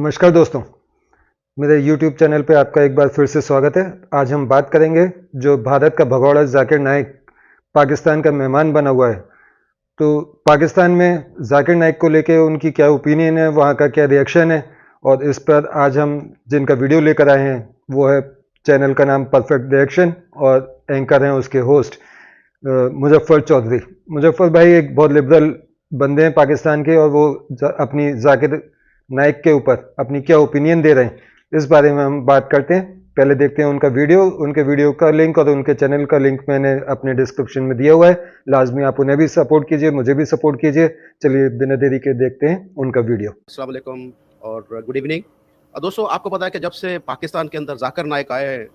नमस्कार दोस्तों, मेरे YouTube चैनल पे आपका एक बार फिर से स्वागत है। आज हम बात करेंगे जो भारत का भगोड़ा जाकिर नाइक पाकिस्तान का मेहमान बना हुआ है। तो पाकिस्तान में जाकिर नाइक को लेके उनकी क्या ओपिनियन है, वहाँ का क्या रिएक्शन है, और इस पर आज हम जिनका वीडियो लेकर आए हैं वो है, चैनल का नाम परफेक्ट रिएक्शन और एंकर हैं उसके होस्ट मुजफ्फर चौधरी। मुजफ्फर भाई एक बहुत लिबरल बंदे हैं पाकिस्तान के, और वो अपनी जाकिर नाइक के ऊपर अपनी क्या ओपिनियन दे रहे हैं इस बारे में हम बात करते हैं। पहले देखते हैं उनका वीडियो। उनके वीडियो का लिंक और उनके चैनल का लिंक मैंने अपने डिस्क्रिप्शन में दिया हुआ है। लाजमी आप उन्हें भी सपोर्ट कीजिए, मुझे भी सपोर्ट कीजिए। चलिए बिना देरी के देखते हैं उनका वीडियो। अस्सलाम वालेकुम और गुड इवनिंग। दोस्तों, आपको पता है कि जब से पाकिस्तान के अंदर जाकिर नाइक आए हैं,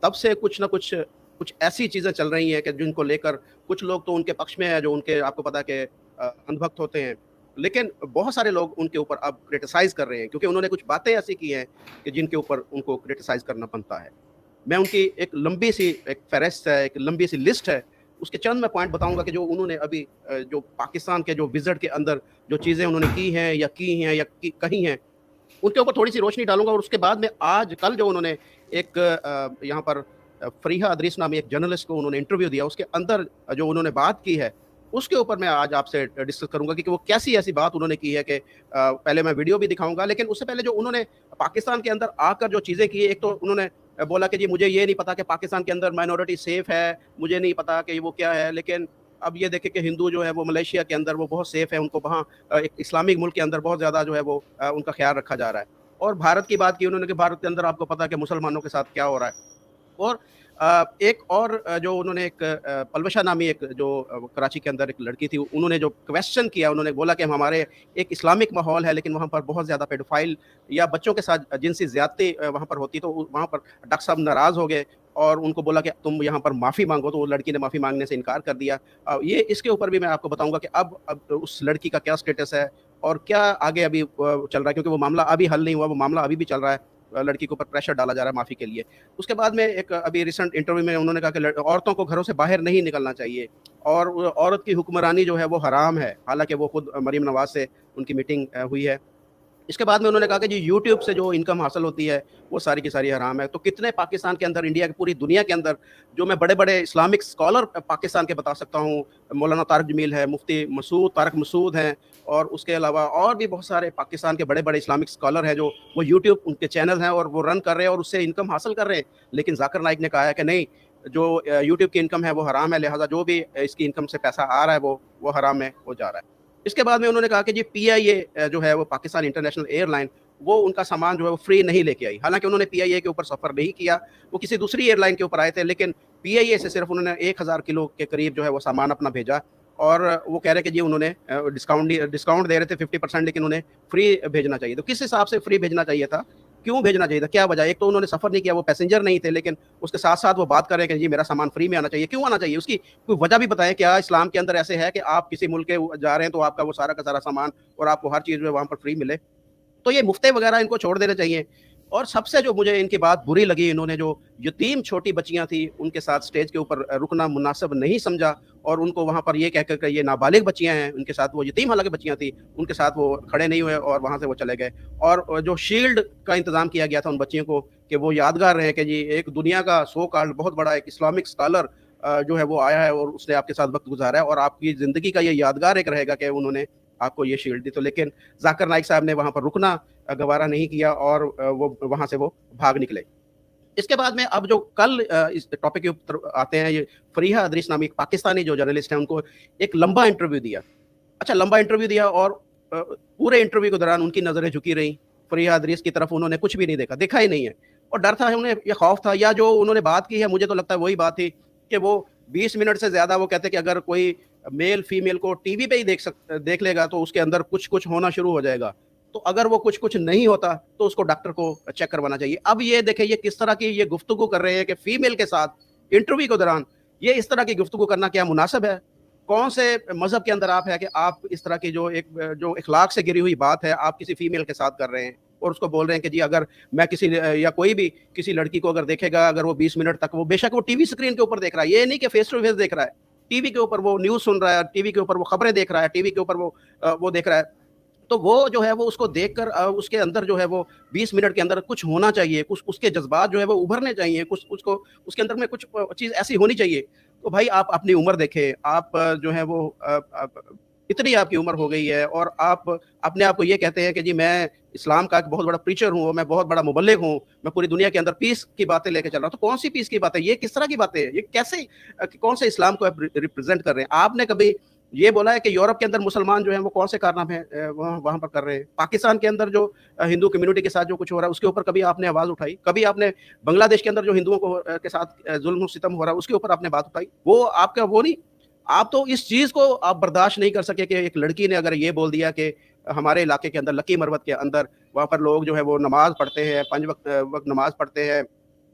तब से कुछ ना कुछ ऐसी चीज़ें चल रही हैं कि जिनको लेकर कुछ लोग तो उनके पक्ष में हैं, जो उनके आपको पता है कि अंधभक्त होते हैं। लेकिन बहुत सारे लोग उनके ऊपर अब क्रिटिसाइज़ कर रहे हैं, क्योंकि उन्होंने कुछ बातें ऐसी की हैं कि जिनके ऊपर उनको क्रिटिसाइज़ करना बनता है। मैं उनकी एक लंबी सी एक फ़हरिस्त है, एक लंबी सी लिस्ट है, उसके चंद मैं पॉइंट बताऊँगा कि जो उन्होंने अभी जो पाकिस्तान के जो विज़िट के अंदर जो चीज़ें उन्होंने की हैं या कही हैं, उनके ऊपर थोड़ी-सी रोशनी डालूँगा। और उसके बाद में आज कल जो उन्होंने एक यहाँ पर फ़रीहा अदरीस नामी एक जर्नलिस्ट को उन्होंने इंटरव्यू दिया, उसके अंदर जो उन्होंने बात की है, उसके ऊपर मैं आज आपसे डिस्कस करूँगा कि वो कैसी ऐसी बात उन्होंने की है कि पहले मैं वीडियो भी दिखाऊँगा, लेकिन उससे पहले जो उन्होंने पाकिस्तान के अंदर आकर जो चीज़ें की, एक तो उन्होंने बोला कि जी मुझे ये नहीं पता कि पाकिस्तान के अंदर माइनॉरिटी सेफ़ है, मुझे नहीं पता कि वो क्या है, लेकिन अब ये देखें कि हिंदू जो है वो मलेशिया के अंदर वो बहुत सेफ़ है, उनको वहाँ एक इस्लामिक मुल्क के अंदर बहुत ज़्यादा जो है वो उनका ख़्याल रखा जा रहा है। और भारत की बात की उन्होंने कि भारत के अंदर आपको पता है कि मुसलमानों के साथ क्या हो रहा है। और एक और जो उन्होंने एक पलवशा नामी एक जो कराची के अंदर एक लड़की थी, उन्होंने जो क्वेश्चन किया, उन्होंने बोला कि हमारे एक इस्लामिक माहौल है, लेकिन वहाँ पर बहुत ज़्यादा पेडोफाइल या बच्चों के साथ जिनसी ज़्यादती वहाँ पर होती, तो वहाँ पर डॉक्टर साहब नाराज़ हो गए और उनको बोला कि तुम यहाँ पर माफ़ी माँगो, तो वो लड़की ने माफ़ी माँगने से इनकार कर दिया। ये इसके ऊपर भी मैं आपको बताऊँगा कि अब उस लड़की का क्या स्टेटस है और क्या आगे अभी चल रहा है, क्योंकि वो मामला अभी हल नहीं हुआ, वो मामला अभी भी चल रहा है। लड़की के ऊपर प्रेशर डाला जा रहा है माफ़ी के लिए। उसके बाद में एक अभी रिसेंट इंटरव्यू में उन्होंने कहा कि औरतों को घरों से बाहर नहीं निकलना चाहिए और औरत की हुक्मरानी जो है वो हराम है। हालाँकि वो खुद मरीम नवाज़ से उनकी मीटिंग हुई है। इसके बाद में उन्होंने कहा कि जी यूट्यूब से जो इनकम हासिल होती है, वो सारी की सारी हराम है। तो कितने पाकिस्तान के अंदर, इंडिया की पूरी दुनिया के अंदर जो मैं बड़े-बड़े इस्लामिक स्कॉलर पाकिस्तान के बता सकता हूँ, मौलाना तारिक जमील है, मुफ्ती मसूद तारिक मसूद हैं, और उसके अलावा और भी बहुत सारे पाकिस्तान के बड़े-बड़े इस्लामिक स्कॉलर हैं, जो वो यूट्यूब उनके चैनल हैं और वो रन कर रहे हैं और उससे इनकम हासिल कर रहे हैं। लेकिन ज़ाकिर नाइक ने कहा है कि नहीं, जो यूट्यूब की इनकम है वो हराम है, लिहाज़ा जो भी इसकी इनकम से पैसा आ रहा है वो हराम में वो जा रहा है। इसके बाद में उन्होंने कहा कि जी पीआईए जो है वो पाकिस्तान इंटरनेशनल एयरलाइन, वो उनका सामान जो है वो फ्री नहीं लेके आई। हालाँकि उन्होंने पीआईए के ऊपर सफ़र नहीं किया, वो किसी दूसरी एयरलाइन के ऊपर आए थे, लेकिन पीआईए से सिर्फ़ उन्होंने 1000 किलो के करीब जो है वो सामान अपना भेजा। और वो कह रहे हैं कि जी उन्होंने डिस्काउंट दे रहे थे 50%, लेकिन उन्हें फ्री भेजना चाहिए। तो किस हिसाब से फ्री भेजना चाहिए था? क्यों भेजना चाहिए था? क्या वजह? एक तो उन्होंने सफ़र नहीं किया, वो पैसेंजर नहीं थे, लेकिन उसके साथ-साथ वो बात कर रहे हैं कि जी मेरा सामान फ्री में आना चाहिए। क्यों आना चाहिए? उसकी कोई वजह भी बताएँ। क्या इस्लाम के अंदर ऐसे है कि आप किसी मुल्क के जा रहे हैं तो आपका वो सारा का सारा सामान और आपको हर चीज़ जो है वहाँ पर फ्री मिले? तो ये मुफ्ते वगैरह इनको छोड़ देने चाहिए। और सबसे जो मुझे इनकी बात बुरी लगी, इन्होंने जो यतीम छोटी बच्चियाँ थी, उनके साथ स्टेज के ऊपर रुकना मुनासिब नहीं समझा और उनको वहाँ पर ये कह कर के ये नाबालिग बच्चियाँ हैं, उनके साथ वो यतीम हालाँकि बच्चियाँ थी, उनके साथ वो खड़े नहीं हुए और वहाँ से वो चले गए। और जो शील्ड का इंतज़ाम किया गया था उन बच्चियों को, कि वो यादगार रहे कि जी एक दुनिया का सो कॉल्ड बहुत बड़ा एक इस्लामिक स्कॉलर जो है वो आया है और उसने आपके साथ वक़्त गुज़ारा है और आपकी ज़िंदगी का ये यादगार एक रहेगा कि उन्होंने आपको ये शील्ड दी। तो लेकिन ज़ाकिर नाइक साहब ने वहाँ पर रुकना गवारा नहीं किया और वो वहाँ से वो भाग निकले। इसके बाद में अब जो कल इस टॉपिक के ऊपर आते हैं, ये फ़रीहा अदरीस नामी एक पाकिस्तानी जो जर्नलिस्ट हैं, उनको एक लंबा इंटरव्यू दिया। अच्छा, लंबा इंटरव्यू दिया और पूरे इंटरव्यू के दौरान उनकी नज़रें झुकी रहीं। फ़रीहा अदरीस की तरफ उन्होंने कुछ भी नहीं देखा, देखा ही नहीं है। और डर था उन्हें, या खौफ था, या जो उन्होंने बात की है मुझे तो लगता है वही बात थी कि वो 20 मिनट से ज़्यादा वो कहते हैं कि अगर कोई मेल फीमेल को टीवी पे ही देख लेगा तो उसके अंदर कुछ-कुछ होना शुरू हो जाएगा। तो अगर वो कुछ-कुछ नहीं होता तो उसको डॉक्टर को चेक करवाना चाहिए। अब ये देखिए ये किस तरह की ये गुफ्तगू कर रहे हैं कि फीमेल के साथ इंटरव्यू के दौरान ये इस तरह की गुफ्तगू करना क्या मुनासिब है? कौन से मज़हब के अंदर आप है कि आप इस तरह की जो इखलाक से गिरी हुई बात है, आप किसी फीमेल के साथ कर रहे हैं और उसको बोल रहे हैं कि जी अगर मैं किसी या कोई भी किसी लड़की को अगर देखेगा, अगर वो 20 मिनट तक, वो बेशक वो टीवी स्क्रीन के ऊपर देख रहा है, ये नहीं कि फेस टू फेस देख रहा है। टीवी के ऊपर वो न्यूज़ सुन रहा है, टीवी के ऊपर वो खबरें देख रहा है, टीवी के ऊपर वो देख रहा है। तो वो जो है वो उसको देखकर उसके अंदर जो है वो 20 मिनट के अंदर कुछ होना चाहिए, कुछ उसके जज़्बात जो है वो उभरने चाहिए, कुछ उसको उसके अंदर में कुछ चीज़ ऐसी होनी चाहिए। तो भाई आप अपनी उम्र देखें, आप जो है वो इतनी आपकी उम्र हो गई है और आप अपने आप को ये कहते हैं कि जी मैं इस्लाम का एक बहुत बड़ा प्रीचर हूँ, मैं बहुत बड़ा मुबल्लिग हूँ, मैं पूरी दुनिया के अंदर पीस की बातें लेके चल रहा हूँ। तो कौन सी पीस की बातें? ये किस तरह की बातें हैं? ये कैसे कौन से इस्लाम को आप रिप्रेज़ेंट कर रहे हैं? आपने कभी ये बोला है कि यूरोप के अंदर मुसलमान जो हैं वो कौन से कारनामे वहाँ वहाँ पर कर रहे हैं? पाकिस्तान के अंदर जो हिंदू कम्युनिटी के साथ जो कुछ हो रहा है उसके ऊपर कभी आपने आवाज़ उठाई? कभी आपने बांग्लादेश के अंदर जो हिंदुओं को के साथ ज़ुल्म-सितम हो रहा है उसके ऊपर आपने बात उठाई? वो आपका वो नहीं, आप तो इस चीज़ को आप बर्दाश्त नहीं कर सके कि एक लड़की ने अगर ये बोल दिया कि हमारे इलाके के अंदर लकी मरवत के अंदर वहाँ पर लोग जो है वो नमाज़ पढ़ते हैं, 5 वक़्त नमाज़ पढ़ते हैं,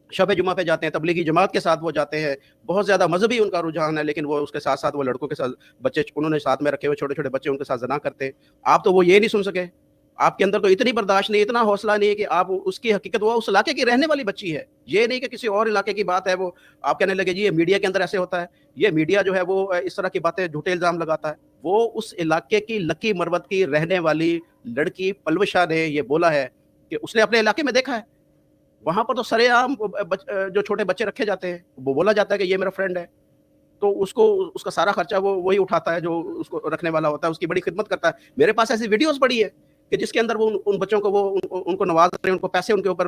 शब जुमा पे जाते हैं, तबलीगी जमात के साथ वो जाते हैं, बहुत ज़्यादा मज़हबी उनका रुझान है, लेकिन वो उसके साथ-साथ वो लड़कों के साथ बच्चे उन्होंने साथ में रखे हुए छोटे-छोटे बच्चे उनके साथ ज़िना करते हैं। आप तो वो ये नहीं सुन सके। आपके अंदर तो इतनी बर्दाश्त नहीं, इतना हौसला नहीं है कि आप उसकी हकीकत वो उस इलाके की रहने वाली बच्ची है। ये नहीं कि किसी और इलाके की बात है वो आप कहने लगे जी ये मीडिया के अंदर ऐसे होता है। ये मीडिया जो है वो इस तरह की बातें झूठे इल्ज़ाम लगाता है। वो उस इलाके की लकी मरवत की रहने वाली लड़की पलवशा ने ये बोला है कि उसने अपने इलाके में देखा है। वहाँ पर तो सरेआम जो छोटे बच्चे रखे जाते हैं, वो बोला जाता है कि ये मेरा फ्रेंड है। तो उसको उसका सारा खर्चा वो वही उठाता है जो उसको रखने वाला होता है, उसकी बड़ी खिदमत करता है। मेरे पास ऐसी वीडियोज़ पड़ी है कि जिसके अंदर वो उन बच्चों को वो उनको नवाज़ रहे हैं, उनको पैसे उनके ऊपर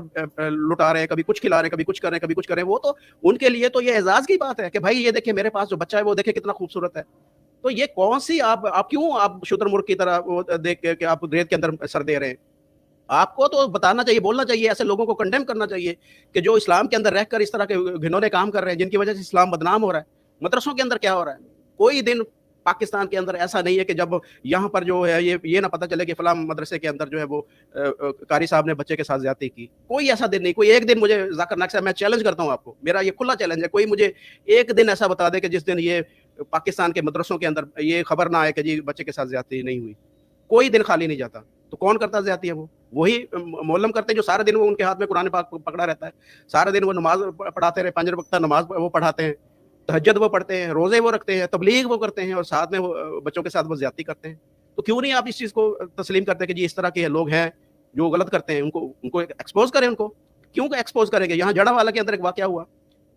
लुटा रहे हैं, कभी कुछ खिला रहे हैं, कभी कुछ कर रहे हैं, कभी कुछ कर रहे हैं। वो तो उनके लिए तो ये एज़ाज़ की बात है कि भाई ये देखिए मेरे पास जो बच्चा है वो देखिए कितना खूबसूरत है। तो ये कौन-सी आप क्यों आप शुतुरमुर्ग की तरह वो देख के आप रेत के अंदर सर दे रहे हैं? आपको तो बताना चाहिए, बोलना चाहिए, ऐसे लोगों को कंडेम करना चाहिए कि जो इस्लाम के अंदर रहकर इस तरह के घिनौने काम कर रहे हैं, जिनकी वजह से इस्लाम बदनाम हो रहा है। मदरसों के अंदर क्या हो रहा है? कोई दिन पाकिस्तान के अंदर ऐसा नहीं है कि जब यहाँ पर जो है ये ना पता चले कि फलाँ मदरसे के अंदर जो है वो कारी साहब ने बच्चे के साथ ज़्यादती की। कोई ऐसा दिन नहीं, कोई एक दिन मुझे ज़ाकिर नाइक साहब मैं चैलेंज करता हूँ आपको, मेरा ये खुला चैलेंज है, कोई मुझे एक दिन ऐसा बता दे कि जिस दिन ये पाकिस्तान के मदरसों के अंदर ये खबर ना आए कि जी बच्चे के साथ ज़्यादती नहीं हुई। कोई दिन खाली नहीं जाता। तो कौन करता ज़्यादती है वो? वही मौलम करते हैं जो सारा दिन वो उनके हाथ में कुरान पाक पकड़ा रहता है। सारा दिन वो नमाज़ पढ़ाते रहे, 5 वक़्त नमाज़ वो पढ़ाते हैं, तहज्जुद वो पढ़ते हैं, रोज़े वो रखते हैं, तबलीग वो करते हैं और साथ में वो बच्चों के साथ वो ज़्यादती करते हैं। तो क्यों नहीं आप इस चीज़ को तस्लीम करते कि जी इस तरह के लोग हैं, जो गलत करते हैं, उनको उनको एक्सपोज़ करें उनको। क्यों एक्सपोज़ करेंगे? यहाँ जड़ावाला के अंदर एक वाक़या हुआ।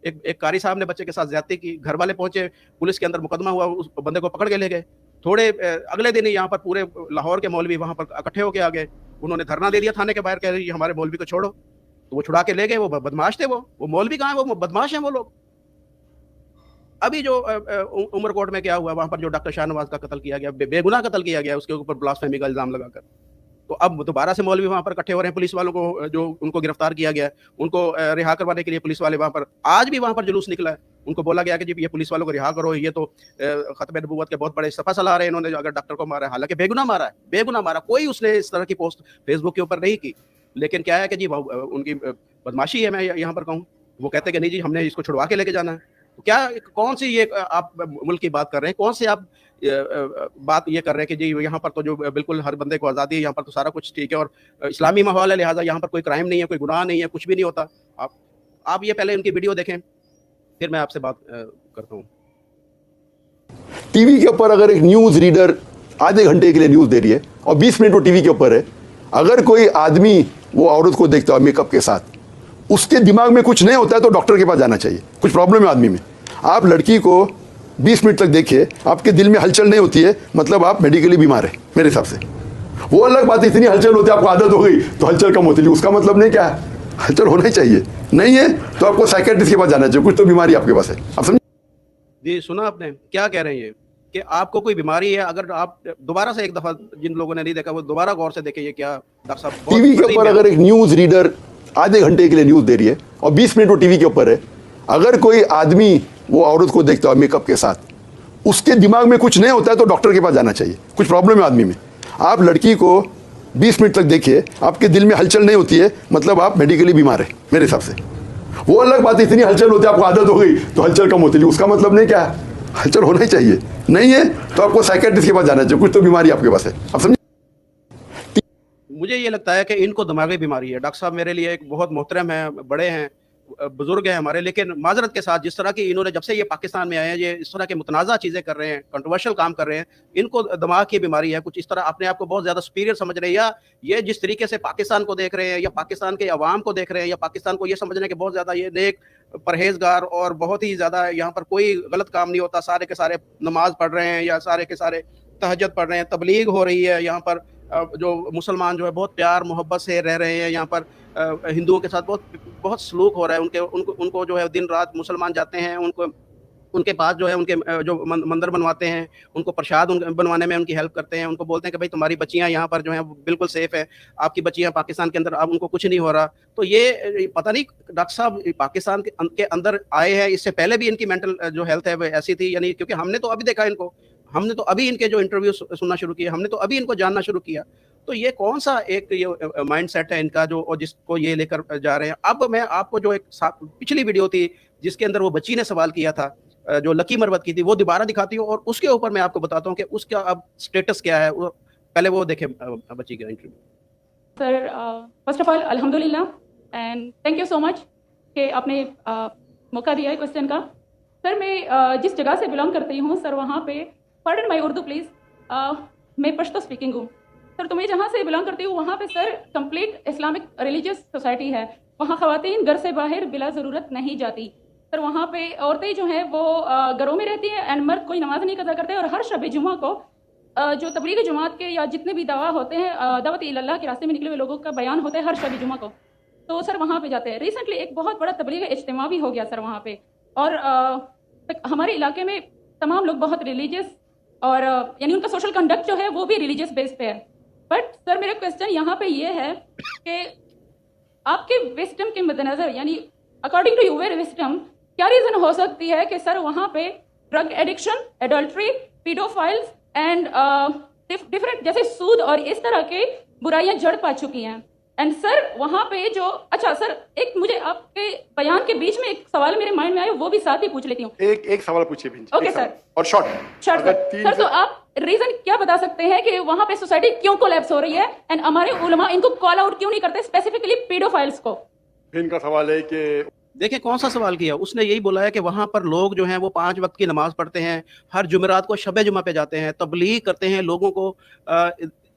एक कारी साहब ने बच्चे के साथ ज़्यादती की, घर वाले पहुँचे, पुलिस के अंदर मुकदमा हुआ, उस बंदे को पकड़ के ले गए। थोड़े अगले दिन ही यहाँ पर पूरे लाहौर के मौलवी वहाँ पर इकट्ठे होके आ गए। उन्होंने धरना दे दिया थाने के बाहर, कह रहे हमारे मौलवी को छोड़ो। तो वो छुड़ा के ले गए, वो बदमाश थे वो मौलवी कहाँ है, वो बदमाश हैं वो लोग। अभी जो उमरकोट में क्या हुआ, वहाँ पर जो डॉक्टर शाहनवाज का कत्ल किया गया, बेगुनाह कत्ल किया गया, उसके ऊपर ब्लास्फेमी का इल्ज़ाम लगाकर। तो अब दोबारा से मौलवी वहाँ पर इकट्ठे हो रहे हैं, पुलिस वालों को जो उनको गिरफ्तार किया गया है, उनको रिहा करवाने के लिए पुलिस वाले वहाँ पर आज भी वहाँ पर जुलूस निकला है। उनको बोला गया कि जी ये पुलिस वालों को रिहा करो, ये तो खत्म नबूवत के बहुत बड़े सफ़ा सलाह रहे हैं, इन्होंने अगर डॉक्टर को मारा है, हालाँकि बेगुनाह मारा है, बेगुनाह मारा। कोई उसने इस तरह की पोस्ट फेसबुक के ऊपर नहीं की। लेकिन क्या है कि जी उनकी बदमाशी है, मैं यहाँ पर कहूँ। वो कहते हैं कि नहीं जी हमने इसको छुड़वा के लेके जाना है। तो क्या कौन सी ये आप मुल्क की बात कर रहे हैं? कौन से आप बात ये कर रहे हैं कि जी यहाँ पर तो जो बिल्कुल हर बंदे को आज़ादी है, यहाँ पर तो सारा कुछ ठीक है और इस्लामी माहौल है, लिहाज़ा यहाँ पर कोई क्राइम नहीं है, कोई गुनाह नहीं है, कुछ भी नहीं होता। आप ये पहले उनकी वीडियो देखें, फिर मैं आपसे बात करता हूँ। टीवी के ऊपर अगर एक न्यूज़ रीडर आधे घंटे के लिए न्यूज़ दे रही है और 20 मिनट वो टीवी के ऊपर है, अगर कोई आदमी वो औरत को देखता है मेकअप के साथ, उसके दिमाग में कुछ नहीं होता है तो डॉक्टर के पास जाना चाहिए। कुछ प्रॉब्लम है आदमी में। आप लड़की को 20 मिनट तक देखिए, आपके दिल में हलचल नहीं होती है, मतलब आप मेडिकली बीमार है मेरे हिसाब से। वो अलग बात है, इतनी हलचल होती है, आपको आदत हो गई तो हलचल कम होती है, उसका मतलब नहीं क्या है, हलचल होना ही चाहिए। नहीं है तो आपको साइकेट्रिस्ट के पास जाना चाहिए, कुछ तो बीमारी आपके पास है। आप समझ जी, सुना आपने क्या कह रहे हैं ये कि आपको कोई बीमारी है? अगर आप दोबारा से एक दफ़ा, जिन लोगों ने नहीं देखा वो दोबारा गौर से देखें, ये क्या डॉक्टर साहब टीवी के ऊपर अगर एक न्यूज़ रीडर आधे घंटे के लिए न्यूज़ दे रही है और 20 मिनट वो टीवी के ऊपर है, अगर कोई आदमी वो औरत को देखता है मेकअप के साथ, उसके दिमाग में कुछ नहीं होता है तो डॉक्टर के पास जाना चाहिए। कुछ प्रॉब्लम है आदमी में। आप लड़की को 20 मिनट तक देखिए, आपके दिल में हलचल नहीं होती है, मतलब आप मेडिकली बीमार है मेरे हिसाब से। वो अलग बात है, इतनी हलचल होती है, आपको आदत हो गई तो हलचल कम होती है, उसका मतलब नहीं क्या है, हलचल होना ही चाहिए। नहीं है तो आपको साइकेट्रिस्ट के पास जाना चाहिए, कुछ तो बीमारी आपके पास है। आप समझ मुझे ये लगता है कि इनको दिमागी बीमारी है। डॉक्टर साहब मेरे लिए एक बहुत मोहतरम हैं, बड़े हैं, बुजुर्ग हैं हमारे, लेकिन माजरत के साथ जिस तरह की इन्होंने जब से ये पाकिस्तान में आए हैं, ये इस तरह के मुतनाज़ा चीज़ें कर रहे हैं, कंट्रोवर्शियल काम कर रहे हैं, इनको दिमाग की बीमारी है, कुछ इस तरह अपने आप को बहुत ज़्यादा सुपीरियर समझ रहे हैं, या ये जिस तरीके से पाकिस्तान को देख रहे हैं या पाकिस्तान के अवाम को देख रहे हैं या पाकिस्तान को ये समझ रहे हैं कि बहुत ज़्यादा ये नेक, परहेजगार और बहुत ही ज़्यादा यहाँ पर कोई गलत काम नहीं होता, सारे के सारे नमाज पढ़ रहे हैं या सारे के सारे तहज्जुद पढ़ रहे हैं, तबलीग हो रही है यहाँ पर, जो मुसलमान जो है बहुत प्यार मोहब्बत से रह रहे हैं यहाँ पर, हिंदुओं के साथ बहुत बहुत सलूक हो रहा है, उनको जो है दिन रात मुसलमान जाते हैं, उनके पास जो है उनके जो मंदिर बनवाते हैं, उनको प्रसाद बनवाने में उनकी हेल्प करते हैं, उनको बोलते हैं कि भाई तुम्हारी बच्चियां यहाँ पर जो हैं बिल्कुल सेफ है, आपकी बच्चियां पाकिस्तान के अंदर, अब उनको कुछ नहीं हो रहा। तो ये पता नहीं डॉक्टर साहब पाकिस्तान के अंदर आए हैं, इससे पहले भी इनकी मेंटल जो हेल्थ है वो ऐसी थी, यानी क्योंकि हमने तो अभी देखा इनको, हमने तो अभी इनके जो इंटरव्यू सुनना शुरू किया, हमने तो अभी इनको जानना शुरू किया। तो ये कौन सा एक ये माइंड सेट है इनका जो, और जिसको ये लेकर जा रहे हैं। अब मैं आपको जो एक पिछली वीडियो थी जिसके अंदर वो बच्ची ने सवाल किया था, जो लकी मरवत की थी, वो दोबारा दिखाती हूँ और उसके ऊपर मैं आपको बताता हूँ कि उसका अब स्टेटस क्या है। पहले वो देखें बच्ची का interview. Sir first of all अल्हम्दुलिल्लाह and thank you so much कि आपने मौका दिया है क्वेश्चन का। सर मैं जिस जगह से बिलोंग करती हूँ सर, वहाँ पे पार्डन माई उर्दू प्लीज़, मैं पश्तो स्पीकिंग हूँ सर। तो मैं जहाँ से बिलोंग करती हूँ वहाँ पे sir complete Islamic religious society है। वहाँ ख़वातीन घर से बाहर बिला ज़रूरत नहीं जाती सर। वहाँ पे औरतें जो हैं वो घरों में रहती हैं एंड मर्द कोई नमाज नहीं कदा करते। और हर शब जुमा को जो तबलीग जमात के या जितने भी दावा होते हैं, दावत इल्लाह के रास्ते में निकले हुए लोगों का बयान होता है हर शब जुमा को, तो सर वहाँ पे जाते हैं। रिसेंटली एक बहुत बड़ा तबलीग इज्तिमा भी हो गया सर वहाँ पे, और हमारे इलाके में तमाम लोग बहुत रिलीजियस और यानी उनका सोशल कंडक्ट जो है वो भी रिलीजियस बेस पे है। बट सर मेरा क्वेश्चन यहाँ पे ये है कि आपके विस्डम के मद्देनजर, यानी अकॉर्डिंग टू यूर विस्डम, क्या रीज़न हो सकती है कि सर वहाँ पे drug addiction, adultery, paedophiles and different जैसे सूद और इस तरह के बुराइयां जड़ पा चुकी हैं। एंड सर वहाँ पे जो, अच्छा सर एक मुझे आपके बयान के बीच में एक सवाल मेरे माइंड में आया, वो भी साथ ही पूछ लेती हूँ। एक सवाल पूछिए भिंजी। ओके सर, और शॉर्ट सर तो आप रीजन क्या बता सकते हैं कि वहाँ पे सोसाइटी क्यों कोलैप्स हो रही है एंड हमारे उलमा इनको कॉल आउट क्यों नहीं करते, स्पेसिफिकली पीडोफाइल्स को? इनका सवाल है कि देखिए कौन सा सवाल किया उसने, यही बोला है कि वहाँ पर लोग जो हैं वो 5 वक्त की नमाज पढ़ते हैं, हर जुमेरात को शब जुमा पे जाते हैं, तबलीग करते हैं, लोगों को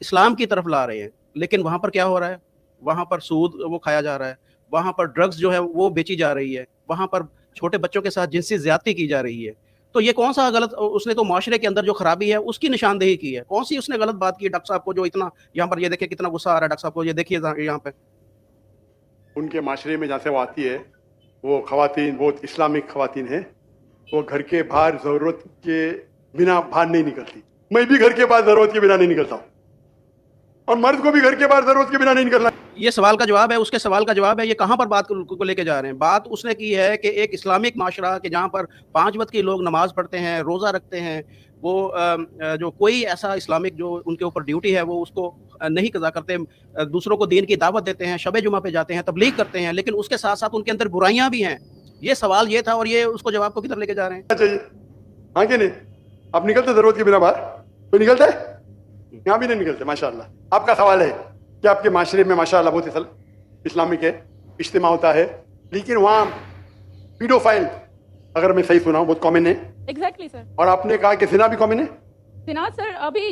इस्लाम की तरफ ला रहे हैं। लेकिन वहाँ पर क्या हो रहा है, वहाँ पर सूद वो खाया जा रहा है, वहाँ पर ड्रग्स जो है वो बेची जा रही है, वहाँ पर छोटे बच्चों के साथ जिनसी ज्यादती की जा रही है। तो ये कौन सा गलत, उसने तो माशरे के अंदर जो खराबी है उसकी निशानदेही की है। कौन सी उसने गलत बात की डॉक्टर साहब को, जो इतना यहाँ पर, ये देखिए कितना गुस्सा आ रहा है डॉक्टर साहब को, ये देखिए यहाँ पे उनके माशरे में जहाँ से वो आती है, वो खवातीन बहुत इस्लामिक खवातीन है, वो घर के बाहर ज़रूरत के बिना बाहर नहीं निकलती। मैं भी घर के बाहर ज़रूरत के बिना नहीं निकलता हूँ, और मर्द को भी घर के बाहर ज़रूरत के बिना नहीं निकलना। ये सवाल का जवाब है, उसके सवाल का जवाब है। ये कहाँ पर बात को लेके जा रहे हैं? बात उसने की है कि एक इस्लामिक माशरा के जहाँ पर 5 वक्त के लोग नमाज पढ़ते हैं, रोज़ा रखते हैं, वो जो कोई ऐसा इस्लामिक जो उनके ऊपर ड्यूटी है वो उसको नहीं कज़ा करते, दूसरों को दीन की दावत देते हैं, शब जुमा पे जाते हैं, तबलीग करते हैं, लेकिन उसके साथ साथ उनके अंदर बुराइयां भी हैं। ये सवाल ये था, और ये उसको जवाब को किधर लेके जा रहे हैं? चाहिए हाँ कि नहीं? आप निकलते ज़रूरत के बिना बाहर? कोई निकलता है? यहाँ भी नहीं निकलते माशाल्लाह। आपका सवाल है कि आपके माशरे में माशाल्लाह बहुत इस्लामिक है, इज्तिमा होता है, लेकिन वहाँ पीडोफाइल, अगर मैं सही सुना हूँ, बहुत कॉमन है। Exactly sir. और आपने कहा कि जिना भी कॉमन है। जिना सर अभी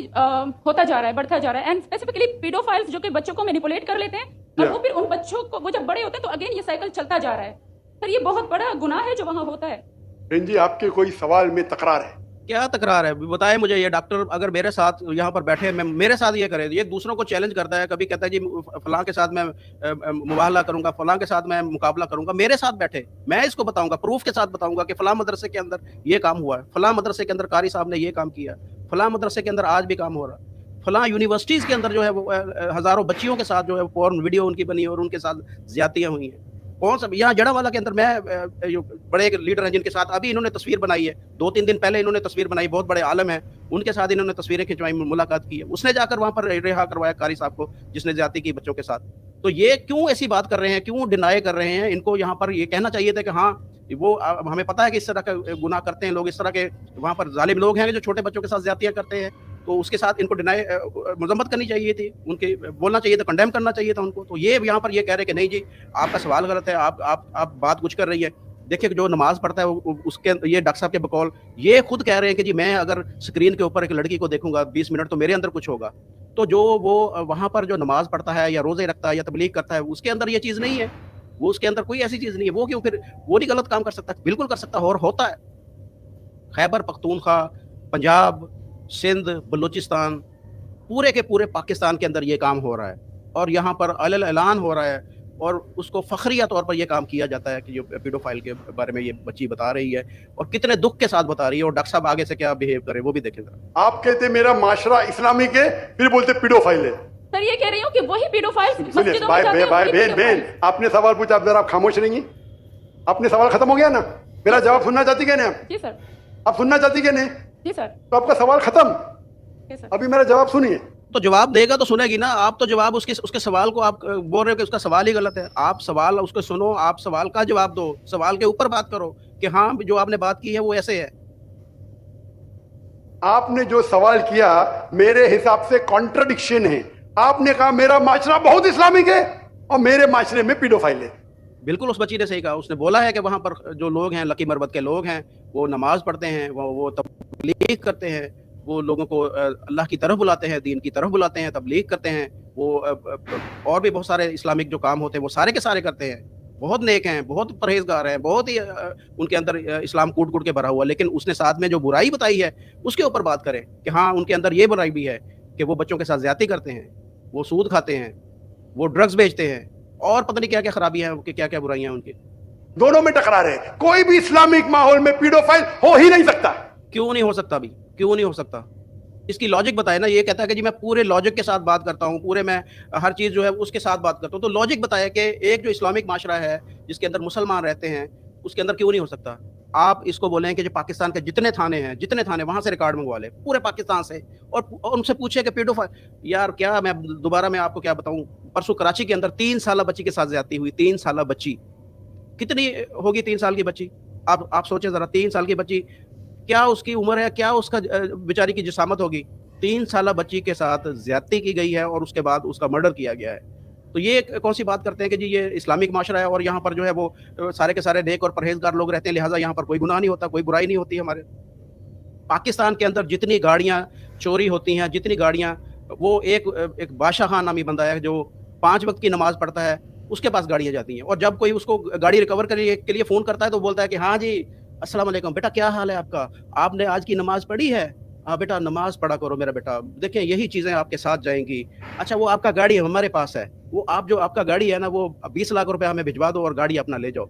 होता जा रहा है, बढ़ता जा रहा है, एंड स्पेसिफिकली पीडोफाइल्स जो कि बच्चों को मैनिपुलेट कर लेते हैं और वो फिर उन बच्चों को, वो जब बड़े होते हैं तो अगेन ये साइकिल चलता जा रहा है। सर ये बहुत बड़ा गुनाह है जो वहाँ होता है। बहन जी आपके कोई सवाल में तकरार है? क्या तकरार है बताए मुझे। ये डॉक्टर अगर मेरे साथ यहाँ पर बैठे, मैं मेरे साथ ये करे, ये दूसरों को चैलेंज करता है, कभी कहता है जी फलां के साथ मैं मुबाहला करूंगा, फलां के साथ मैं मुकाबला करूंगा। मेरे साथ बैठे, मैं इसको बताऊंगा, प्रूफ के साथ बताऊंगा कि फलां मदरसे के अंदर ये काम हुआ है, फलां मदरसे के अंदर कारी साहब ने ये काम किया, फलां मदरसे के अंदर आज भी काम हो रहा है, फलां यूनिवर्सिटीज़ के अंदर जो है वो हज़ारों बच्चियों के साथ जो है पोर्न वीडियो उनकी बनी और उनके साथ ज्यादतियाँ हुई हैं। कौन सा, यहाँ जड़ावाला के अंदर मैं बड़े एक लीडर हैं जिनके साथ अभी इन्होंने तस्वीर बनाई है, 2-3 दिन पहले इन्होंने तस्वीर बनाई, बहुत बड़े आलम हैं, उनके साथ इन्होंने तस्वीरें खिंचवाई, मुलाकात की है। उसने जाकर वहाँ पर रिहा करवाया कारी साहब को जिसने ज्यादती की बच्चों के साथ। तो ये क्यों ऐसी बात कर रहे हैं, क्यों डिनाई कर रहे हैं? इनको यहाँ पर ये कहना चाहिए था कि हाँ वो हमें पता है कि इस तरह का गुनाह करते हैं लोग, इस तरह के वहाँ पर जालिम लोग हैं जो छोटे बच्चों के साथ ज्यादतियाँ करते हैं, तो उसके साथ इनको डिनाई मजम्मत करनी चाहिए थी, उनके बोलना चाहिए था, कंडेम करना चाहिए था उनको। तो ये यहाँ पर ये कह रहे हैं कि नहीं जी आपका सवाल गलत है, आप बात कुछ कर रही है। देखिए जो नमाज पढ़ता है उसके ये डॉक्टर साहब के बकौल ये खुद कह रहे हैं कि जी मैं अगर स्क्रीन के ऊपर एक लड़की को देखूंगा 20 मिनट तो मेरे अंदर कुछ होगा। तो जो वो वहां पर जो नमाज पढ़ता है या रोजे रखता है या तबलीग करता है उसके अंदर ये चीज नहीं है, वो उसके अंदर कोई ऐसी चीज नहीं है। वो क्यों फिर वो नहीं गलत काम कर सकता? बिल्कुल कर सकता है और होता है। खैबर पख्तूनख्वा, पंजाब, सिंध, बलूचिस्तान, पूरे के पूरे पाकिस्तान के अंदर ये काम हो रहा है और यहाँ पर अलल ऐलान हो रहा है और उसको फखरिया तौर पर यह काम किया जाता है कि जो पीडोफाइल के बारे में ये बच्ची बता रही है और कितने दुख के साथ बता रही है और डॉक्टर साहब आगे से क्या बिहेव करे वो भी देखें जरा। आप कहते मेरा माशरा इस्लामिक है, फिर बोलते पीडोफाइल है। सर ये कह रही हूँ कि वही पीडोफाइल सुनिए भाई बहन आपने सवाल पूछा, अब जरा आप खामोश नहीं, आपने सवाल खत्म हो गया ना, मेरा जवाब सुनना चाहती क्या नहीं आप? जी सर। आप सुनना चाहती क्या नहीं? जी सर। तो आपका सवाल खत्म, अभी मेरा जवाब सुनिए। तो जवाब देगा तो सुनेगी ना, आप तो जवाब उसके सवाल को आप बोल रहे हो कि उसका सवाल ही गलत है। आप सवाल उसको सुनो, आप सवाल का जवाब दो, सवाल के ऊपर बात करो कि हाँ जो आपने बात की है वो ऐसे है। आपने जो सवाल किया मेरे हिसाब से कॉन्ट्रडिक्शन है। आपने कहा मेरा माशरा बहुत इस्लामिक है और मेरे माशरे में पीडोफाइल है। बिल्कुल उस बच्ची ने सही कहा, उसने बोला है कि वहां पर जो लोग हैं लकी मरबत के लोग हैं वो नमाज पढ़ते हैं, वो तबलीग करते हैं, वो लोगों को अल्लाह की तरफ बुलाते हैं, दीन की तरफ बुलाते हैं, तबलीग करते हैं, वो और भी बहुत सारे इस्लामिक जो काम होते हैं वो सारे के सारे करते हैं। बहुत नेक हैं, बहुत परहेजगार हैं, बहुत ही उनके अंदर इस्लाम कूट कूट के भरा हुआ। लेकिन उसने साथ में जो बुराई बताई है उसके ऊपर बात करें कि हाँ उनके अंदर ये बुराई भी है कि वो बच्चों के साथ ज्यादती करते हैं, वो सूद खाते हैं, वो ड्रग्स बेचते हैं और पता नहीं क्या क्या खराबियां हैं, क्या क्या बुराइयां हैं उनकी। दोनों में टकरार है। कोई भी इस्लामिक माहौल में पीडोफाइल हो ही नहीं सकता। क्यों नहीं हो सकता? भी क्यों नहीं हो सकता? इसकी लॉजिक बताए ना। ये कहता है कि जी मैं पूरे लॉजिक के साथ बात करता हूँ, पूरे मैं हर चीज जो है उसके साथ बात करता हूँ। तो लॉजिक बताया कि एक जो इस्लामिक माशरा है जिसके अंदर मुसलमान रहते हैं उसके अंदर क्यों नहीं हो सकता? आप इसको बोलें कि जो पाकिस्तान के जितने थाने वहां से रिकॉर्ड मंगवा ले पूरे पाकिस्तान से और उनसे पूछे कि पीडोफाइल। यार क्या मैं दोबारा मैं आपको क्या बताऊं, परसों कराची के अंदर 3 साल बच्ची के साथ ज्यादती हुई। 3 साल बच्ची कितनी होगी? 3 साल की बच्ची आप सोचे जरा, 3 साल की बच्ची क्या उसकी उम्र है, क्या उसका बेचारी की जिसामत होगी? 3 साल बच्ची के साथ ज्यादती की गई है और उसके बाद उसका मर्डर किया गया है। तो ये कौन सी बात करते हैं कि जी ये इस्लामिक माशरा है और यहाँ पर जो है वो सारे के सारे नेक और परहेजगार लोग रहते हैं, लिहाजा यहाँ पर कोई गुनाह नहीं होता, कोई बुराई नहीं होती। हमारे पाकिस्तान के अंदर जितनी गाड़ियाँ चोरी होती हैं, जितनी गाड़ियाँ, वो एक बादशाह खान नामी बंदा है जो 5 वक्त की नमाज पढ़ता है, उसके पास गाड़ियाँ जाती हैं और जब कोई उसको गाड़ी रिकवर करने के लिए फ़ोन करता है तो बोलता है कि हाँ जी अस्सलाम वालेकुम बेटा, क्या हाल है आपका, आपने आज की नमाज पढ़ी है? हाँ बेटा नमाज पढ़ा करो मेरा बेटा, देखिए यही चीज़ें आपके साथ जाएंगी। अच्छा वो आपका गाड़ी हमारे पास है, वो आप जो आपका गाड़ी है ना वो 20 लाख रुपए हमें भिजवा दो और गाड़ी अपना ले जाओ।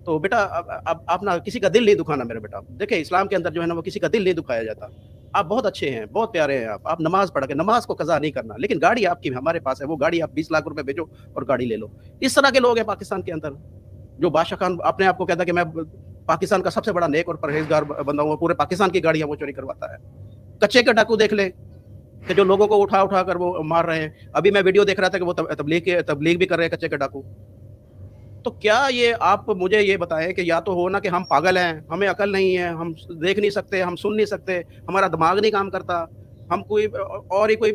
तो बेटा आप ना किसी का दिल नहीं दुखाना मेरा बेटा। देखिए इस्लाम के अंदर जो है ना वो किसी का दिल नहीं दुखाया जाता। आप बहुत अच्छे हैं, बहुत प्यारे हैं आप नमाज पढ़ के, नमाज को कज़ा नहीं करना, लेकिन गाड़ी आपकी हमारे पास है, वो गाड़ी आप 20 लाख रुपए भेजो और गाड़ी ले लो। इस तरह के लोग हैं पाकिस्तान के अंदर। जो बादशाह खान अपने आप को कहता है कि मैं पाकिस्तान का सबसे बड़ा नेक और परहेजगार बंदा हूँ, पूरे पाकिस्तान की गाड़ियां वो चोरी करवाता है। कच्चे के डाकू देख ले कि जो लोगों को उठा उठा कर वो मार रहे हैं। अभी मैं वीडियो देख रहा था कि वो तबलीग भी कर रहे हैं कच्चे के डाकू। तो क्या ये आप मुझे ये बताएं कि या तो हो ना कि हम पागल हैं, हमें अकल नहीं है, हम देख नहीं सकते, हम सुन नहीं सकते, हमारा दिमाग नहीं काम करता, हम कोई और ही कोई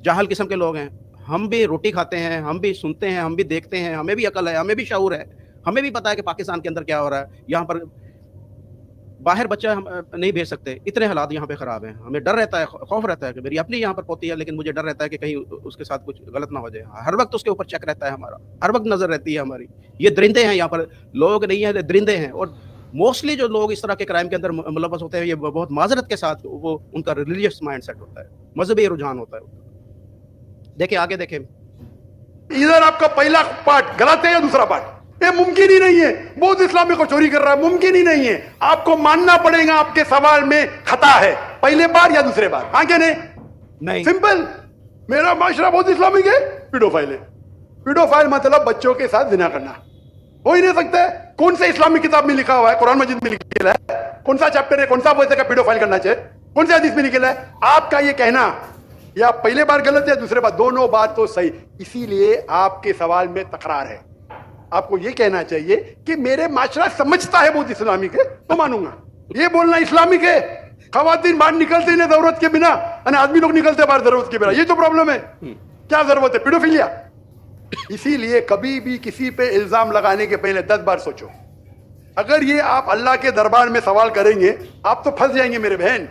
जाहल किस्म के लोग हैं। हम भी रोटी खाते हैं, हम भी सुनते हैं, हम भी देखते हैं, हमें भी अकल है, हमें भी शऊर है, हमें भी पता है कि पाकिस्तान के अंदर क्या हो रहा है। यहाँ पर बाहर बच्चा हम नहीं भेज सकते, इतने हालात यहाँ पे ख़राब हैं। हमें डर रहता है, खौफ रहता है कि मेरी अपनी यहाँ पर पोती है, लेकिन मुझे डर रहता है कि कहीं उसके साथ कुछ गलत ना हो जाए। हर वक्त उसके ऊपर चेक रहता है हमारा, हर वक्त नज़र रहती है हमारी। ये दरिंदे हैं, यहाँ पर लोग नहीं है, दरिंदे हैं। और मोस्टली जो लोग इस तरह के क्राइम के अंदर मुलव्वस होते हैं, ये बहुत माजरत के साथ वो उनका रिलीजियस माइंड सेट होता है, मजहबी रुझान होता है। देखिए आगे देखें, इधर आपका पहला पार्ट गलत है या दूसरा पार्ट? ये मुमकिन ही नहीं है। बहुत इस्लामी को चोरी कर रहा है, मुमकिन ही नहीं है। आपको मानना पड़ेगा आपके सवाल में खता है, पहले बार या दूसरे बार। हाँ क्या नहीं? सिंपल। मेरा माशरा बहुत इस्लामिक है, पीडोफाइल है। पीडोफाइल मतलब बच्चों के साथ जिना करना हो ही नहीं सकता है। कौन से इस्लामिक किताब में लिखा हुआ है? कुरान मजीद में लिखा है? कौन सा चैप्टर है, कौन सा वैसे का पीडोफाइल करना चाहिए, कौन से हदीस में लिखा है? आपका ये कहना या पहले बार गलत है, दूसरे बार, दोनों बात तो सही। इसीलिए आपके सवाल में तकरार है। आपको ये कहना चाहिए कि मेरे माशरा समझता है बहुत इस्लामिक है तो मानूंगा। ये बोलना इस्लामिक है खवातीन बाहर निकलते ही नहीं जरूरत के बिना, और आदमी लोग निकलते बाहर जरूरत के बिना। ये तो प्रॉब्लम है। क्या जरूरत है? पीडोफिलिया। इसीलिए कभी भी किसी पे इल्जाम लगाने के पहले 10 बार सोचो। अगर ये आप अल्लाह के दरबार में सवाल करेंगे, आप तो फंस जाएंगे मेरे बहन।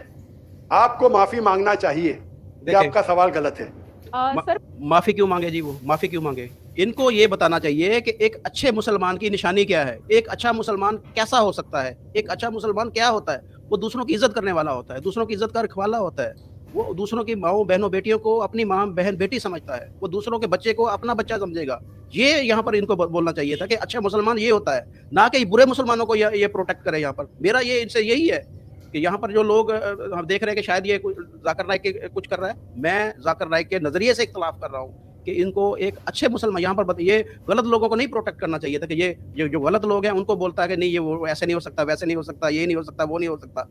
आपको माफी मांगना चाहिए कि आपका सवाल गलत है। सर माफी क्यों मांगे जी? वो माफी क्यों मांगे? इनको ये बताना चाहिए कि एक अच्छे मुसलमान की निशानी क्या है, एक अच्छा मुसलमान कैसा हो सकता है, एक अच्छा मुसलमान क्या होता है। वो दूसरों की इज्जत करने वाला होता है, दूसरों की इज्जत का रखवाला होता है। वो दूसरों की माओ बहनों बेटियों को अपनी माँ बहन बेटी समझता है। वो दूसरों के बच्चे को अपना बच्चा समझेगा। ये यहाँ पर इनको बोलना चाहिए था कि अच्छा मुसलमान ये होता है, ना कि बुरे मुसलमानों को ये प्रोटेक्ट करे। यहाँ पर मेरा ये इनसे यही है कि यहाँ पर जो लोग हम देख रहे हैं कि शायद ये जाकिर नाइक के कुछ कर रहा है, मैं जाकिर नाइक के नजरिए से इख्तलाफ कर रहा हूँ कि इनको एक अच्छे मुसलमान यहाँ पर ये गलत लोगों को नहीं प्रोटेक्ट करना चाहिए था कि ये जो गलत लोग हैं उनको बोलता है कि नहीं ये वो ऐसे नहीं हो सकता, वैसे नहीं हो सकता, ये नहीं हो सकता, वो नहीं हो सकता।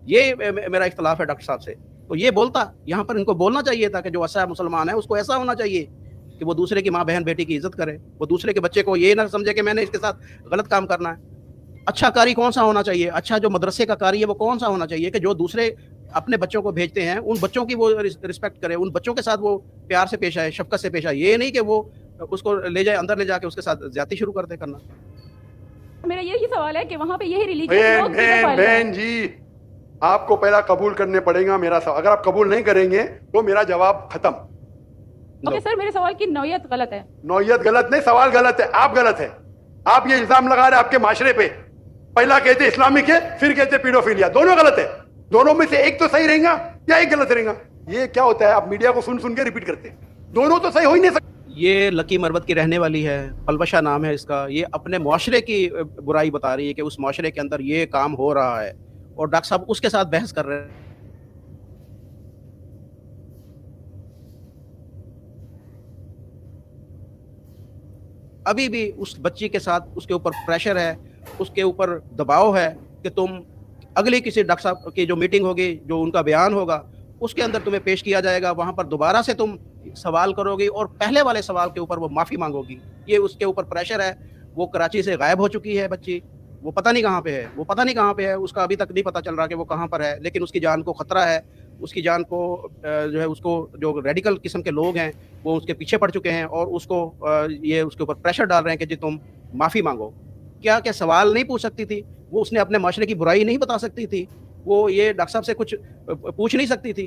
ये मेरा इख्तलाफ है डॉक्टर साहब से। तो ये बोलता यहाँ पर इनको बोलना चाहिए था कि जो अच्छा मुसलमान है उसको ऐसा होना चाहिए कि वो दूसरे की माँ बहन बेटी की इज्जत करे, वो दूसरे के बच्चे को ये ना समझे कि मैंने इसके साथ गलत काम करना है। अच्छा कारी कौन सा होना चाहिए? अच्छा जो मदरसे का कारी है वो कौन सा होना चाहिए कि जो दूसरे अपने बच्चों को भेजते हैं उन बच्चों की वो रिस्पेक्ट करे, उन बच्चों के साथ वो प्यार से पेश आए, शफकत से पेश आए। ये नहीं कि वो उसको ले जाए अंदर ले जाके उसके साथ ज्यादती शुरू कर दे करना। मेरा यही सवाल है कि वहाँ पे यही रिलीजियस लोग किधर फैल रहे हैं? बहन जी, आपको पहला कबूल करने पड़ेगा मेरा सवाल। अगर आप कबूल नहीं करेंगे तो मेरा जवाब खत्म। ओके सर, मेरे सवाल की नौयत गलत है। नौयत गलत नहीं, सवाल गलत है। आप गलत है। आप ये इल्जाम लगा रहे हैं आपके माशरे पे। पहला कहते इस्लामिक है, फिर कहते पीडोफिलिया। दोनों गलत है। दोनों में से एक तो सही रहेगा या एक गलत रहेगा। ये क्या होता है? आप मीडिया को सुन सुन के रिपीट करते हैं। दोनों तो सही हो ही नहीं सकते। ये लकी मरबत की रहने वाली है, पलवशा नाम है इसका। ये अपने मुआशरे की बुराई बता रही है कि उस मुआशरे के अंदर ये काम हो रहा है और डॉक्टर साहब उसके साथ बहस कर रहे हैं। अभी भी उस बच्ची के साथ उसके ऊपर प्रेशर है, उसके ऊपर दबाव है कि तुम अगली किसी डॉक्टर साहब की जो मीटिंग होगी, जो उनका बयान होगा, उसके अंदर तुम्हें पेश किया जाएगा। वहां पर दोबारा से तुम सवाल करोगी और पहले वाले सवाल के ऊपर वो माफी मांगोगी। ये उसके ऊपर प्रेशर है। वो कराची से गायब हो चुकी है बच्ची, वो पता नहीं कहाँ पे है, वो पता नहीं कहाँ पे है। उसका अभी तक नहीं पता चल रहा कि वो कहाँ पर है, लेकिन उसकी जान को खतरा है। उसकी जान को जो है उसको जो रेडिकल किस्म के लोग हैं वो उसके पीछे पड़ चुके हैं और उसको ये उसके ऊपर प्रेशर डाल रहे हैं कि जी तुम माफ़ी मांगो। क्या क्या सवाल नहीं पूछ सकती थी वो? उसने अपने माशरे की बुराई नहीं बता सकती थी वो? ये डॉक्टर साहब से कुछ पूछ नहीं सकती थी?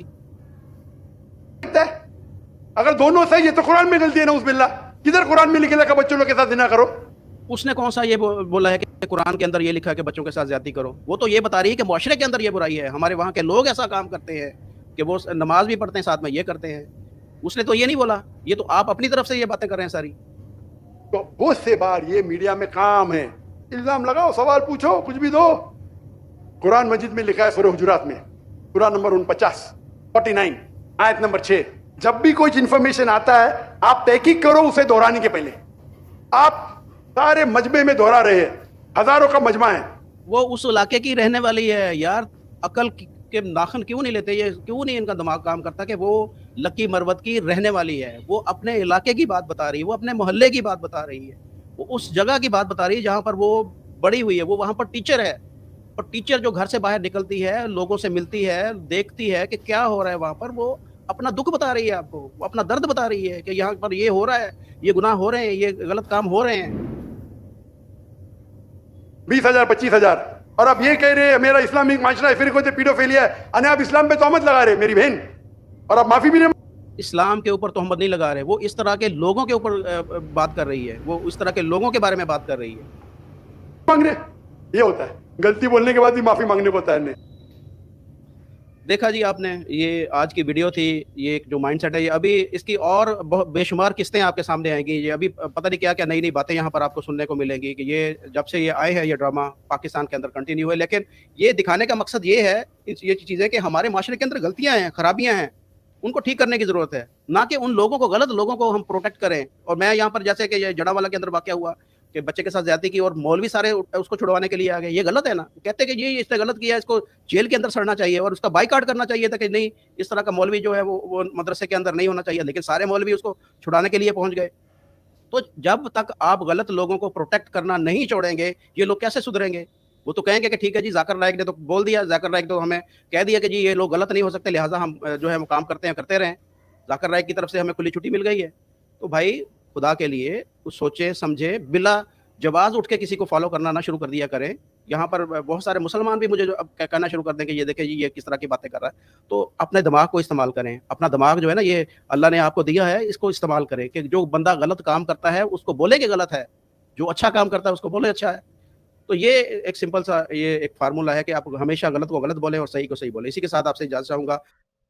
अगर दोनों सही है तो कुरान में गलती है ना उस बिल्ला। किधर कुरान में लिखेगा कि बच्चों लोग के साथ जिना करो? उसने कौन सा ये बोला है कि कुरान के अंदर ये लिखा है कि बच्चों के साथ ज्यादती करो? वो तो ये बता रही है कि मुआशरे के अंदर ये बुराई है, हमारे वहाँ के लोग ऐसा काम करते हैं कि वो नमाज भी पढ़ते हैं साथ में ये करते हैं। उसने तो ये नहीं बोला। ये तो आप अपनी तरफ से ये बातें कर रहे हैं सारी। तो बहुत से बार ये मीडिया में काम है, इल्जाम लगाओ, सवाल पूछो, कुछ भी दो। कुरान मजीद में लिखा है सूरह हुजुरात में, सूरह नंबर 49 आयत नंबर 6, जब भी कोई इंफॉर्मेशन आता है आप तहकीक करो उसे दोहराने के पहले। आप सारे मजमे में दोहरा रहे हैं, हजारों का मजमा है। वो उस इलाके की रहने वाली है यार। अकल के नाखन क्यों नहीं लेते? ये क्यों नहीं इनका दिमाग काम करता कि वो लकी मरवत की रहने वाली है? वो अपने इलाके की बात बता रही है, वो अपने मोहल्ले की बात बता रही है, वो उस जगह की बात बता रही है जहाँ पर वो बड़ी हुई है। वो वहाँ पर टीचर है और टीचर जो घर से बाहर निकलती है, लोगों से मिलती है, देखती है कि क्या हो रहा है वहाँ पर, वो अपना दुख बता रही है आपको, वो अपना दर्द बता रही है कि यहाँ पर ये हो रहा है, ये गुनाह हो रहे हैं, ये गलत काम हो रहे हैं। 20,000 25,000 और अब ये कह रहे हैं मेरा इस्लामिक माशरा है, फिर कहते पीडोफिलिया है। अने आप इस्लाम पे तोहमत लगा रहे मेरी बहन, और आप माफी भी नहीं। इस्लाम के ऊपर तोहमत नहीं लगा रहे, वो इस तरह के लोगों के ऊपर बात कर रही है, वो इस तरह के लोगों के बारे में बात कर रही है। मांग रहे, ये होता है गलती बोलने के बाद भी माफी मांगने को होता है। देखा जी आपने, ये आज की वीडियो थी। ये जो माइंडसेट है, ये अभी इसकी और बहुत बेशुमार किस्तें आपके सामने आएंगी। ये अभी पता नहीं क्या क्या नई नई बातें यहाँ पर आपको सुनने को मिलेंगी कि ये जब से ये आए हैं ये ड्रामा पाकिस्तान के अंदर कंटिन्यू है। लेकिन ये दिखाने का मकसद ये है, ये चीज़ें कि हमारे माशरे के अंदर गलतियाँ हैं, खराबियाँ हैं, उनको ठीक करने की ज़रूरत है, ना कि उन लोगों को, गलत लोगों को हम प्रोटेक्ट करें। और मैं यहाँ पर जैसे कि ये जड़ावाला के अंदर वाक़या हुआ कि बच्चे के साथ ज्यादती की और मौलवी सारे उसको छुड़वाने के लिए आ गए, ये गलत है ना? कहते हैं कि ये इसने गलत किया, इसको जेल के अंदर सड़ना चाहिए और उसका बाइकाट करना चाहिए था कि नहीं, इस तरह का मौलवी जो है वो मदरसे के अंदर नहीं होना चाहिए। लेकिन सारे मौलवी उसको छुड़ाने के लिए पहुंच गए। तो जब तक आप गलत लोगों को प्रोटेक्ट करना नहीं छोड़ेंगे, ये लोग कैसे सुधरेंगे? वो तो कहेंगे कि ठीक है जी, जाकिर नाइक ने तो बोल दिया, जाकिर नाइक तो हमें कह दिया कि जी ये लोग गलत नहीं हो सकते, लिहाजा हम जो है वो काम करते हैं, करते रहें, जाकिर नाइक की तरफ से हमें खुली छुट्टी मिल गई है। तो भाई खुदा के लिए कुछ सोचे समझे, बिला जवाज उठ के किसी को फॉलो करना ना शुरू कर दिया करें। यहाँ पर बहुत सारे मुसलमान भी मुझे जो अब कहना शुरू कर दें कि ये देखें जी ये किस तरह की बातें कर रहा है। तो अपने दिमाग को इस्तेमाल करें, अपना दिमाग जो है ना ये अल्लाह ने आपको दिया है, इसको इस्तेमाल करें कि जो बंदा गलत काम करता है उसको बोले कि गलत है, जो अच्छा काम करता है उसको बोले अच्छा है। तो ये एक सिंपल सा ये एक फार्मूला है कि आप हमेशा गलत को गलत बोले और सही को सही बोले। इसी के साथ आपसे इजाजत चाहूंगा।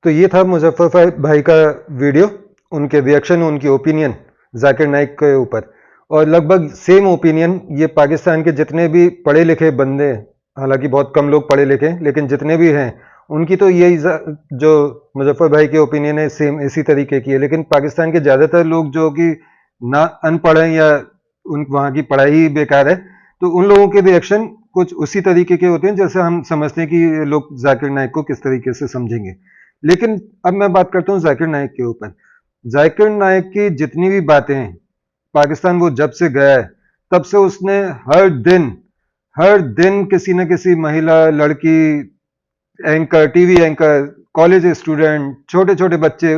तो ये था मुजफ्फर भाई का वीडियो, उनके रिएक्शन, उनकी ओपिनियन जाकिर नाइक के ऊपर। और लगभग सेम ओपिनियन ये पाकिस्तान के जितने भी पढ़े लिखे बंदे, हालांकि बहुत कम लोग पढ़े लिखे, लेकिन जितने भी हैं उनकी तो यही जो मुजफ्फर भाई की ओपिनियन है सेम इसी तरीके की है। लेकिन पाकिस्तान के ज़्यादातर लोग जो कि ना अनपढ़ हैं या उन वहाँ की पढ़ाई ही बेकार है, तो उन लोगों के रिएक्शन कुछ उसी तरीके के होते हैं जैसे हम समझते हैं कि ये लोग जाकिर नाइक को किस तरीके से समझेंगे। लेकिन अब मैं बात करता हूँ जाकिर नाइक के ऊपर। जाकिर नाइक की जितनी भी बातें हैं, पाकिस्तान वो जब से गया है तब से उसने हर दिन किसी न किसी महिला, लड़की, anchor, TV anchor, college student, छोटे छोटे बच्चे,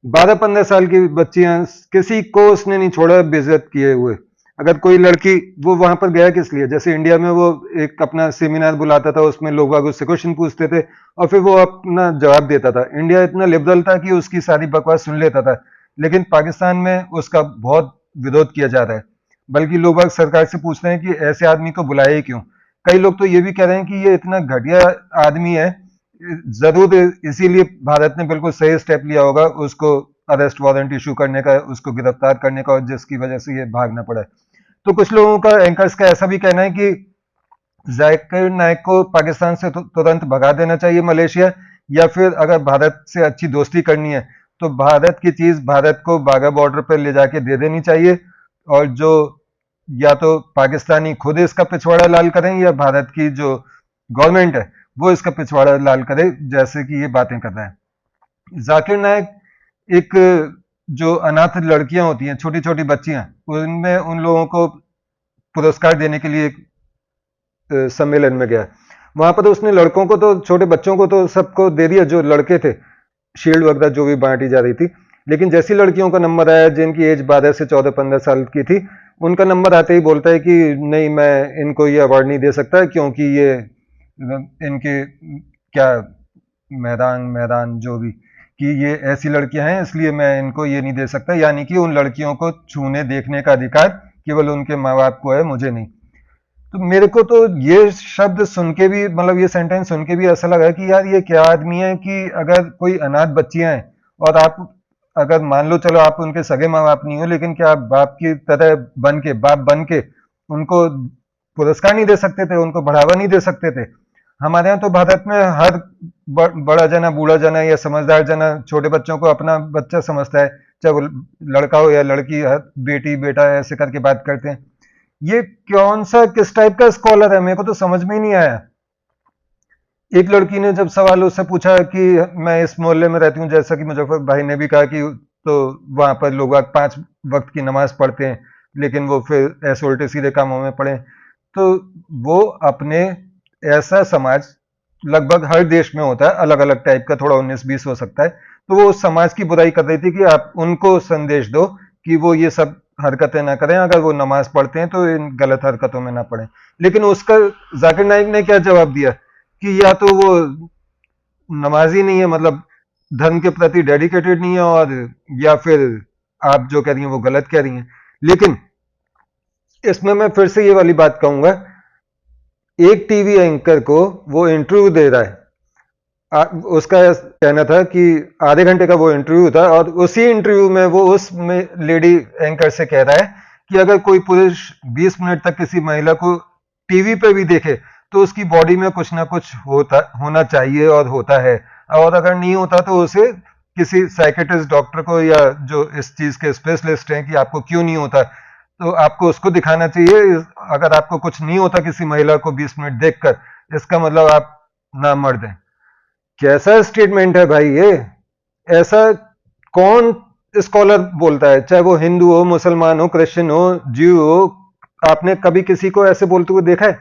12-15 साल की बच्चियां, किसी को उसने नहीं छोड़ा बेइज्जत किए हुए। अगर कोई लड़की, वो वहां पर गया किस लिए, जैसे इंडिया में वो एक अपना सेमिनार बुलाता था, उसमें लोग बाग उससे क्वेश्चन पूछते थे और फिर वो अपना जवाब देता था। इंडिया इतना लिबरल था कि उसकी सारी बकवास सुन लेता था। लेकिन पाकिस्तान में उसका बहुत विरोध किया जा रहा है, बल्कि लोग बाग सरकार से पूछ रहे हैं कि ऐसे आदमी को बुलाए क्यों। कई लोग तो ये भी कह रहे हैं कि ये इतना घटिया आदमी है, जरूर इसीलिए भारत ने बिल्कुल सही स्टेप लिया होगा उसको अरेस्ट वारंट इशू करने का, उसको गिरफ्तार करने का, और जिसकी वजह से ये भागना पड़ा है। तो कुछ लोगों का, एंकर्स का ऐसा भी कहना है कि जाकिर नाइक को पाकिस्तान से तुरंत भगा देना चाहिए मलेशिया, या फिर अगर भारत से अच्छी दोस्ती करनी है तो भारत की चीज भारत को बाघा बॉर्डर पर ले जाके दे देनी चाहिए, और जो या तो पाकिस्तानी खुद इसका पिछवाड़ा लाल करें या भारत की जो गवर्नमेंट है वो इसका पिछवाड़ा लाल करे, जैसे कि ये बातें कर रहा है। जाकिर नाइक एक जो अनाथ लड़कियां होती हैं, छोटी छोटी बच्चियां, उनमें उन लोगों को पुरस्कार देने के लिए एक सम्मेलन में गया। वहां पर उसने लड़कों को तो, छोटे बच्चों को तो सबको दे दिया, जो लड़के थे, शील्ड वगैरह जो भी बांटी जा रही थी। लेकिन जैसी लड़कियों का नंबर आया, जिनकी एज 12 से 14-15 साल की थी, उनका नंबर आते ही बोलता है कि नहीं, मैं इनको ये अवार्ड नहीं दे सकता क्योंकि ये इनके क्या मैदान जो भी, कि ये ऐसी लड़कियां हैं इसलिए मैं इनको ये नहीं दे सकता। यानी कि उन लड़कियों को छूने देखने का अधिकार केवल उनके माँ बाप को है, मुझे नहीं। तो मेरे को तो ये शब्द सुन के भी, मतलब ये सेंटेंस सुन के भी ऐसा लगा कि यार ये क्या आदमी है कि अगर कोई अनाथ बच्चियां हैं और आप, अगर मान लो चलो आप उनके सगे माँ बाप नहीं हो, लेकिन क्या आप बाप की तरह बन के, बाप बन के उनको पुरस्कार नहीं दे सकते थे, उनको बढ़ावा नहीं दे सकते थे? हमारे यहाँ तो भारत में हर बड़ा जना, बूढ़ा जना या समझदार जना छोटे बच्चों को अपना बच्चा समझता है, चाहे वो लड़का हो या लड़की, बेटी बेटा ऐसे करके बात करते हैं। ये कौन सा, किस टाइप का स्कॉलर है, मेरे को तो समझ में ही नहीं आया। एक लड़की ने जब सवाल उससे पूछा कि मैं इस मोहल्ले में रहती हूँ, जैसा कि मुजफ्फर भाई ने भी कहा कि तो वहां पर लोग 5 वक्त की नमाज पढ़ते हैं, लेकिन वो फिर ऐसे उल्टे सीधे कामों में पड़े। तो वो अपने, ऐसा समाज लगभग हर देश में होता है, अलग अलग टाइप का, थोड़ा 19-20 हो सकता है। तो वो उस समाज की बुराई कर रही थी कि आप उनको संदेश दो कि वो ये सब हरकतें ना करें, अगर वो नमाज पढ़ते हैं तो इन गलत हरकतों में ना पड़े। लेकिन उसका जाकिर नाइक ने क्या जवाब दिया कि या तो वो नमाजी नहीं है, मतलब धर्म के प्रति डेडिकेटेड नहीं है, और या फिर आप जो कह रही हैं वो गलत कह रही हैं। लेकिन इसमें मैं फिर से ये वाली बात कहूंगा, एक टीवी एंकर को वो इंटरव्यू दे रहा है, उसका कहना था कि आधे घंटे का वो इंटरव्यू था, और उसी इंटरव्यू में वो उस लेडी एंकर से कह रहा है कि अगर कोई पुरुष 20 मिनट तक किसी महिला को टीवी पे भी देखे तो उसकी बॉडी में कुछ ना कुछ होना चाहिए और होता है, और अगर नहीं होता तो उसे किसी साइकेट्रिस्ट डॉक्टर को, या जो इस चीज के स्पेशलिस्ट हैं कि आपको क्यों नहीं होता, तो आपको उसको दिखाना चाहिए। अगर आपको कुछ नहीं होता किसी महिला को 20 मिनट देखकर, इसका मतलब आप ना मर्द हैं। कैसा स्टेटमेंट है भाई ये? ऐसा कौन स्कॉलर बोलता है, चाहे वो हिंदू हो, मुसलमान हो, क्रिश्चियन हो, ज्यू हो? आपने कभी किसी को ऐसे बोलते हुए देखा है?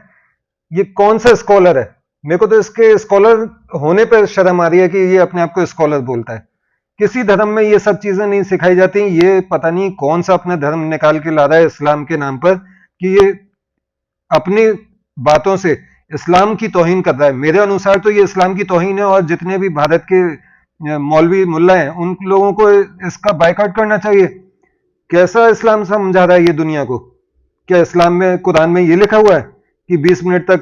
ये कौन सा स्कॉलर है? मेरे को तो इसके स्कॉलर होने पर शर्म आ रही है कि ये अपने आप को स्कॉलर बोलता है। किसी धर्म में ये सब चीजें नहीं सिखाई जाती। ये पता नहीं कौन सा अपना धर्म निकाल के ला रहा है इस्लाम के नाम पर कि ये अपनी बातों से इस्लाम की तौहीन कर रहा है। मेरे अनुसार तो ये इस्लाम की तौहीन है, और जितने भी भारत के मौलवी मुल्ला हैं उन लोगों को इसका बायकॉट करना चाहिए। कैसा इस्लाम समझा रहा है ये दुनिया को? क्या इस्लाम में, कुरान में ये लिखा हुआ है कि 20 मिनट तक,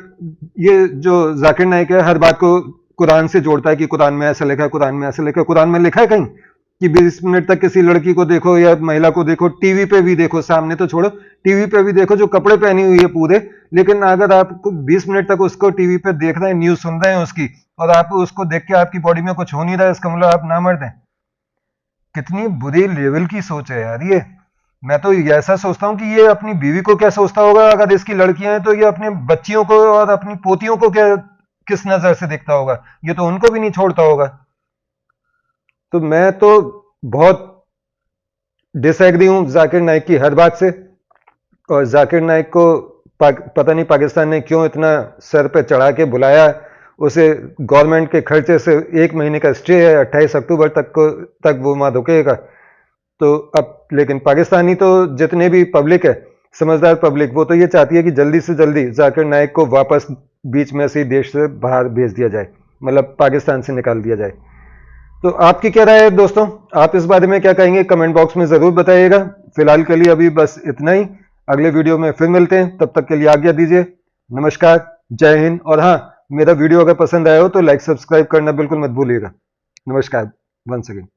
ये जो जाकिर नाइक है हर बात को कुरान से जोड़ता है कि कुरान में ऐसा लिखा है, कुरान में ऐसा लिखा है। कुरान में लिखा है कहीं कि 20 मिनट तक किसी लड़की को देखो या महिला को देखो? टीवी पे भी देखो, सामने तो छोड़ो, टीवी पे भी देखो जो कपड़े पहनी हुई है पूरे, लेकिन अगर आपको 20 मिनट तक उसको टीवी पे देख रहे हैं, न्यूज सुन रहे हैं उसकी, और आप उसको देख के आपकी बॉडी में कुछ हो नहीं रहा है, इसका मतलब आप ना मर्द हैं। कितनी बुरी लेवल की सोच है यार ये। मैं तो ऐसा सोचता हूँ कि ये अपनी बीवी को क्या सोचता होगा, अगर इसकी लड़कियां हैं तो ये अपने बच्चियों को और अपनी पोतियों को क्या, किस नजर से देखता होगा? ये तो उनको भी नहीं छोड़ता होगा। तो मैं तो बहुत डिसएग्री हूं जाकिर नाइक की हर बात से, और जाकिर नाइक को पता नहीं पाकिस्तान ने क्यों इतना सर पे चढ़ा के बुलाया। उसे गवर्नमेंट के खर्चे से 1 महीने का स्टे है, 28 अक्टूबर तक वो वहां रुकेगा। तो अब लेकिन पाकिस्तानी तो जितने भी पब्लिक है, समझदार पब्लिक, वो तो ये चाहती है कि जल्दी से जल्दी जाकिर नाइक को वापस बीच में से देश से बाहर भेज दिया जाए, मतलब पाकिस्तान से निकाल दिया जाए। तो आपकी क्या राय है दोस्तों? आप इस बारे में क्या कहेंगे? कमेंट बॉक्स में जरूर बताइएगा। फिलहाल के लिए अभी बस इतना ही। अगले वीडियो में फिर मिलते हैं, तब तक के लिए आज्ञा दीजिए। नमस्कार, जय हिंद। और हाँ, मेरा वीडियो अगर पसंद आया हो तो लाइक सब्सक्राइब करना बिल्कुल मत भूलिएगा। नमस्कार, वंस अगेन।